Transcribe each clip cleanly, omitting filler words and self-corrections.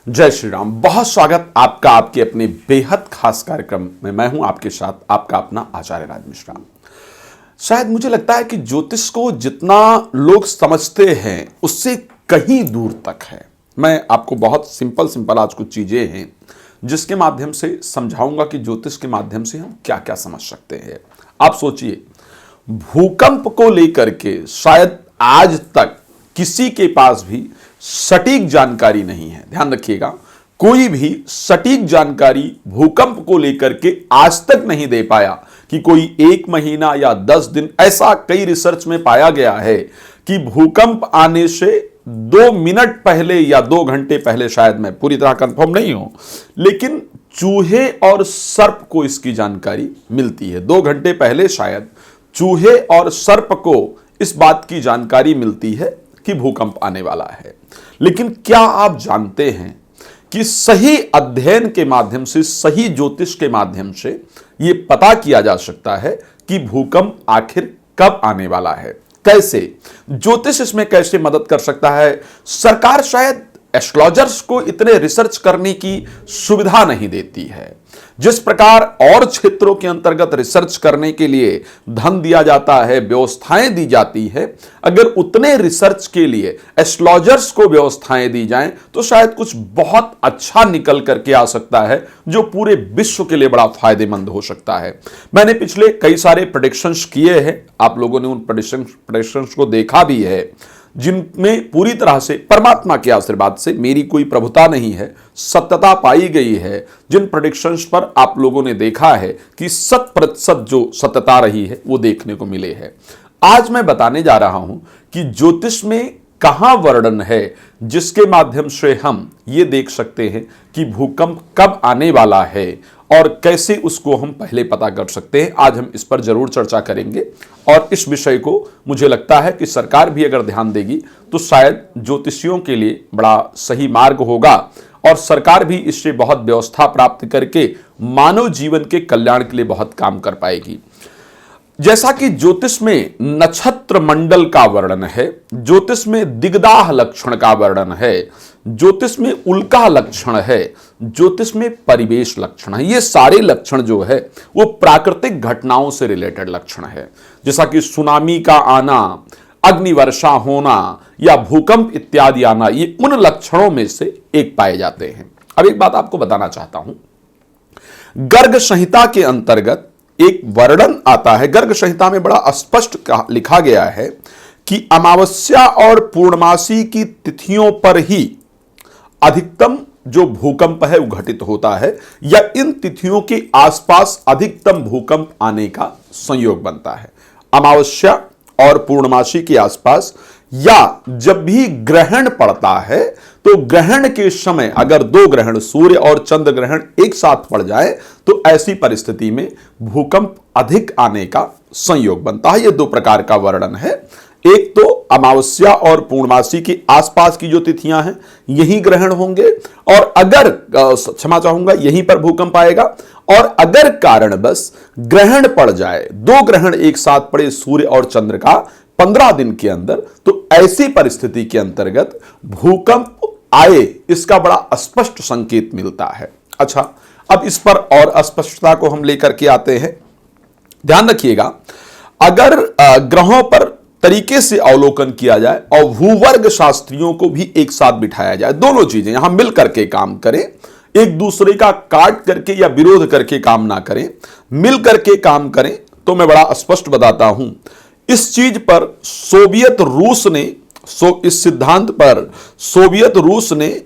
जय श्री राम। बहुत स्वागत आपका आपके अपने बेहद खास कार्यक्रम में। मैं हूं आपके साथ आपका अपना आचार्य राज मिश्रा। शायद मुझे लगता है कि ज्योतिष को जितना लोग समझते हैं उससे कहीं दूर तक है। मैं आपको बहुत सिंपल आज कुछ चीजें हैं जिसके माध्यम से समझाऊंगा कि ज्योतिष के माध्यम से हम क्या क्या समझ सकते हैं। आप सोचिए, भूकंप को लेकर के शायद आज तक किसी के पास भी सटीक जानकारी नहीं है। ध्यान रखिएगा, कोई भी सटीक जानकारी भूकंप को लेकर के आज तक नहीं दे पाया कि कोई 1 महीना या 10 दिन, ऐसा कई रिसर्च में पाया गया है कि भूकंप आने से 2 मिनट पहले या 2 घंटे पहले, शायद मैं पूरी तरह कंफर्म नहीं हूं, लेकिन चूहे और सर्प को इसकी जानकारी मिलती है। 2 घंटे पहले शायद चूहे और सर्प को इस बात की जानकारी मिलती है कि भूकंप आने वाला है। लेकिन क्या आप जानते हैं कि सही अध्ययन के माध्यम से, सही ज्योतिष के माध्यम से यह पता किया जा सकता है कि भूकंप आखिर कब आने वाला है? कैसे ज्योतिष इसमें कैसे मदद कर सकता है? सरकार शायद एस्ट्रोलॉजर्स को इतने रिसर्च करने की सुविधा नहीं देती है। जिस प्रकार और क्षेत्रों के अंतर्गत रिसर्च करने के लिए धन दिया जाता है, व्यवस्थाएं दी जाती है, अगर उतने रिसर्च के लिए एस्ट्रोलॉजर्स को व्यवस्थाएं दी जाएं तो शायद कुछ बहुत अच्छा निकल करके आ सकता है जो पूरे विश्व के लिए बड़ा फायदेमंद हो सकता है। मैंने पिछले कई सारे प्रेडिक्शंस किए हैं, आप लोगों ने उन प्रेडिक्शंस को देखा भी है, जिनमें पूरी तरह से परमात्मा के आशीर्वाद से मेरी कोई प्रभुता नहीं है, सत्यता पाई गई है। जिन प्रेडिक्शंस पर आप लोगों ने देखा है कि 100% जो सत्यता रही है वो देखने को मिले है। आज मैं बताने जा रहा हूं कि ज्योतिष में कहां वर्णन है जिसके माध्यम से हम ये देख सकते हैं कि भूकंप कब आने वाला है और कैसे उसको हम पहले पता कर सकते हैं। आज हम इस पर जरूर चर्चा करेंगे और इस विषय को मुझे लगता है कि सरकार भी अगर ध्यान देगी तो शायद ज्योतिषियों के लिए बड़ा सही मार्ग होगा और सरकार भी इससे बहुत व्यवस्था प्राप्त करके मानव जीवन के कल्याण के लिए बहुत काम कर पाएगी। जैसा कि ज्योतिष में नक्षत्र मंडल का वर्णन है, ज्योतिष में दिग्दाह लक्षण का वर्णन है, ज्योतिष में उल्का लक्षण है, ज्योतिष में परिवेश लक्षण है। ये सारे लक्षण जो है वो प्राकृतिक घटनाओं से रिलेटेड लक्षण है, जैसा कि सुनामी का आना, अग्निवर्षा होना या भूकंप इत्यादि आना, ये उन लक्षणों में से एक पाए जाते हैं। अब एक बात आपको बताना चाहता हूं, गर्ग संहिता के अंतर्गत एक वर्णन आता है। गर्ग संहिता में बड़ा स्पष्ट लिखा गया है कि अमावस्या और पूर्णमासी की तिथियों पर ही अधिकतम जो भूकंप है वो घटित होता है, या इन तिथियों के आसपास अधिकतम भूकंप आने का संयोग बनता है। अमावस्या और पूर्णमासी के आसपास, या जब भी ग्रहण पड़ता है तो ग्रहण के समय अगर 2 ग्रहण, सूर्य और चंद्र ग्रहण एक साथ पड़ जाए तो ऐसी परिस्थिति में भूकंप अधिक आने का संयोग बनता है। यह 2 प्रकार का वर्णन है। एक तो अमावस्या और पूर्णमासी के आसपास की जो तिथियां हैं यही ग्रहण होंगे, और अगर क्षमा चाहूंगा यहीं पर भूकंप आएगा, और अगर कारणवश ग्रहण पड़ जाए, 2 ग्रहण एक साथ पड़े सूर्य और चंद्र का 15 दिन के अंदर, तो ऐसी परिस्थिति के अंतर्गत भूकंप आए, इसका बड़ा स्पष्ट संकेत मिलता है। अच्छा, अब इस पर और स्पष्टता को हम लेकर के आते हैं। ध्यान रखिएगा, अगर ग्रहों पर तरीके से अवलोकन किया जाए और भूवर्ग शास्त्रियों को भी एक साथ बिठाया जाए, दोनों चीजें यहां मिल करके काम करें, एक दूसरे का काट करके या विरोध करके काम ना करें, मिल करके काम करें, तो मैं बड़ा स्पष्ट बताता हूं। इस चीज पर सोवियत रूस ने, इस सिद्धांत पर सोवियत रूस ने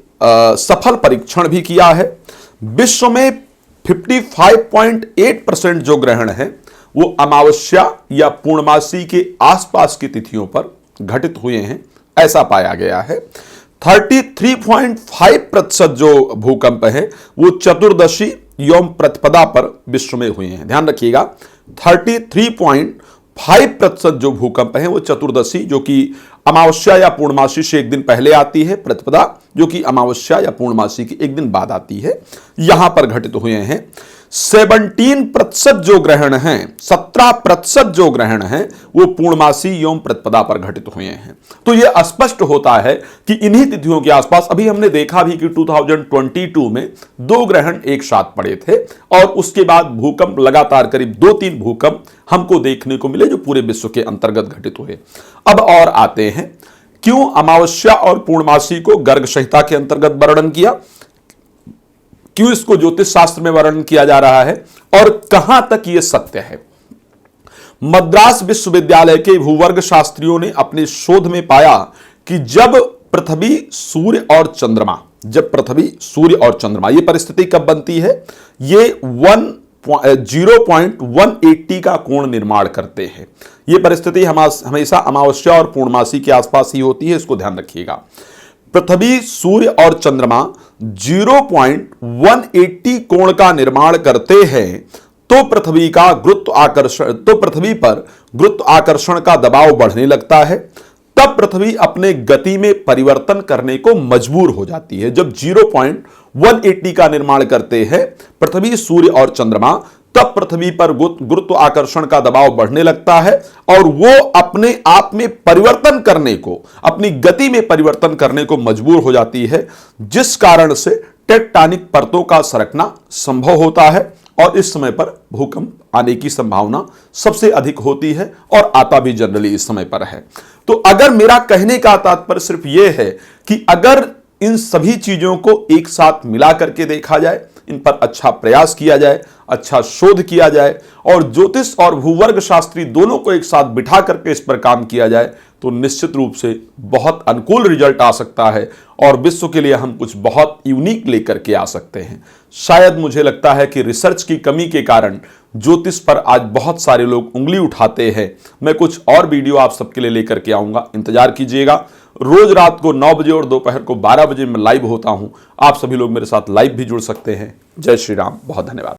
सफल परीक्षण भी किया है। विश्व में 55.8% जो ग्रहण है वो अमावस्या या पूर्णमासी के आसपास की तिथियों पर घटित हुए हैं, ऐसा पाया गया है। 33.5% जो भूकंप है वो चतुर्दशी एवं प्रतिपदा पर विश्व में हुए हैं। ध्यान रखिएगा, 33.5% जो भूकंप है वो चतुर्दशी, जो कि अमावस्या या पूर्णमासी से एक दिन पहले आती है, प्रतिपदा जो कि अमावस्या या पूर्णमासी की एक दिन बाद आती है, यहां पर घटित हुए हैं। 17% जो ग्रहण हैं, 17% जो ग्रहण हैं वो पूर्णमासी एवं प्रतिपदा पर घटित हुए हैं। तो यह स्पष्ट होता है कि इन्हीं तिथियों के आसपास, अभी हमने देखा भी कि 2022 में 2 ग्रहण एक साथ पड़े थे और उसके बाद भूकंप, लगातार करीब 2-3 भूकंप हमको देखने को मिले जो पूरे विश्व के अंतर्गत घटित हुए। अब और आते हैं, क्यों अमावस्या और पूर्णमासी को गर्ग संहिता के अंतर्गत वर्णन किया, क्यों इसको ज्योतिष शास्त्र में वर्णन किया जा रहा है और कहां तक यह सत्य है। मद्रास विश्वविद्यालय के भूवर्ग शास्त्रियों ने अपने शोध में पाया कि जब पृथ्वी, सूर्य और चंद्रमा, ये परिस्थिति कब बनती है, ये 0.180 का कोण निर्माण करते हैं। ये परिस्थिति हमेशा अमावस्या और पूर्णमासी के आसपास ही होती है, इसको ध्यान रखिएगा। पृथ्वी, सूर्य और चंद्रमा 0.180 कोण का निर्माण करते हैं तो पृथ्वी पर गुरुत्व आकर्षण का दबाव बढ़ने लगता है। तब पृथ्वी अपने गति में परिवर्तन करने को मजबूर हो जाती है। जब 0.180 का निर्माण करते हैं पृथ्वी, सूर्य और चंद्रमा, तब पृथ्वी पर गुरुत्व आकर्षण का दबाव बढ़ने लगता है और वो अपने आप में परिवर्तन करने को, अपनी गति में परिवर्तन करने को मजबूर हो जाती है, जिस कारण से टेक्टोनिक परतों का सरकना संभव होता है और इस समय पर भूकंप आने की संभावना सबसे अधिक होती है और आता भी जनरली इस समय पर है। तो अगर मेरा कहने का तात्पर्य सिर्फ यह है कि अगर इन सभी चीजों को एक साथ मिला करके देखा जाए, इन पर अच्छा प्रयास किया जाए, अच्छा शोध किया जाए और ज्योतिष और भूवर्ग शास्त्री दोनों को एक साथ बिठा करके इस पर काम किया जाए, तो निश्चित रूप से बहुत अनुकूल रिजल्ट आ सकता है और विश्व के लिए हम कुछ बहुत यूनिक लेकर के आ सकते हैं। शायद मुझे लगता है कि रिसर्च की कमी के कारण ज्योतिष पर आज बहुत सारे लोग उंगली उठाते हैं। मैं कुछ और वीडियो आप सबके लिए लेकर के आऊंगा, इंतजार कीजिएगा। रोज रात को 9 बजे और दोपहर को 12 बजे मैं लाइव होता हूं। आप सभी लोग मेरे साथ लाइव भी जुड़ सकते हैं। जय श्री राम, बहुत धन्यवाद।